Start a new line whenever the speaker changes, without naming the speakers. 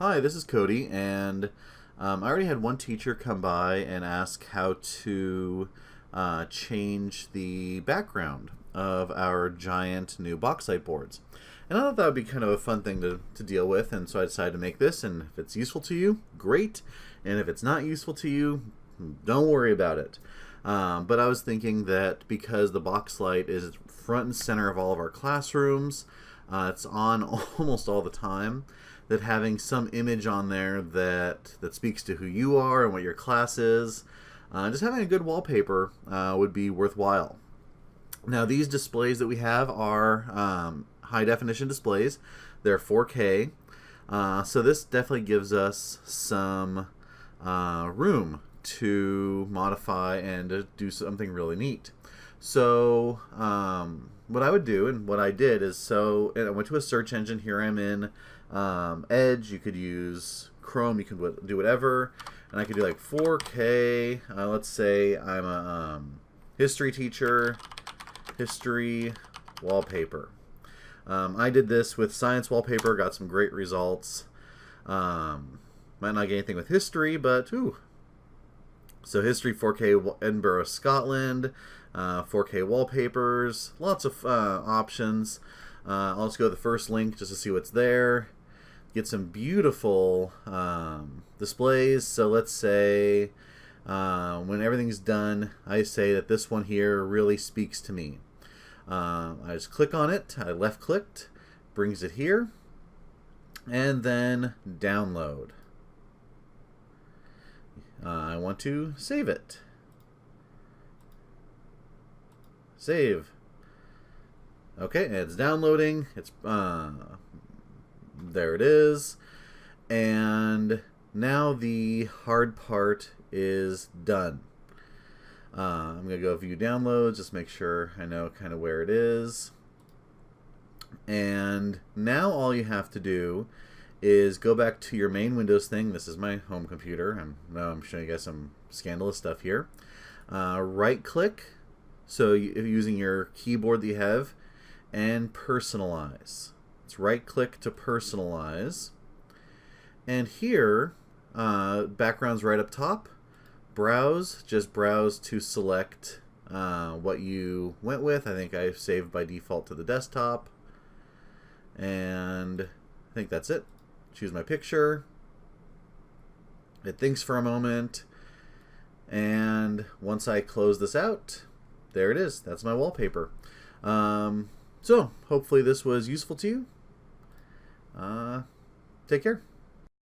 Hi, this is Cody, and I already had one teacher come by and ask how to change the background of our giant new bauxite boards. And I thought that would be kind of a fun thing to deal with, and so I decided to make this, and if it's useful to you, great, and if it's not useful to you, don't worry about it. But I was thinking that because the Boxlight is front and center of all of our classrooms, it's on almost all the time, that having some image on there that speaks to who you are and what your class is, just having a good wallpaper would be worthwhile. Now, these displays that we have are high definition displays. They're 4K, so this definitely gives us some room to modify and to do something really neat. So what I would do, and what I did is, I went to a search engine. Here I'm in Edge. You could use Chrome, you could do whatever, and I could do like 4K. Let's say I'm a history teacher, history wallpaper. I did this with science wallpaper, got some great results. Might not get anything with history, but ooh. So history 4K Edinburgh, Scotland, 4K wallpapers, lots of options. I'll just go to the first link just to see what's there. Get some beautiful displays. So let's say when everything's done, I say that this one here really speaks to me. I just click on it. I left clicked, brings it here, and then download. I want to save it. Save. Okay, it's downloading. It's there it is. And now the hard part is done. I'm gonna go view downloads, just make sure I know kind of where it is. And now all you have to do is go back to your main Windows thing. This is my home computer. I'm showing you guys some scandalous stuff here. Right click, so using your keyboard that you have, and personalize. It's right click to personalize. And here, background's right up top. Browse, just browse to select what you went with. I think I've saved by default to the desktop. And I think that's it. Choose my picture. It thinks for a moment. And once I close this out, there it is. That's my wallpaper. So hopefully this was useful to you. Take care.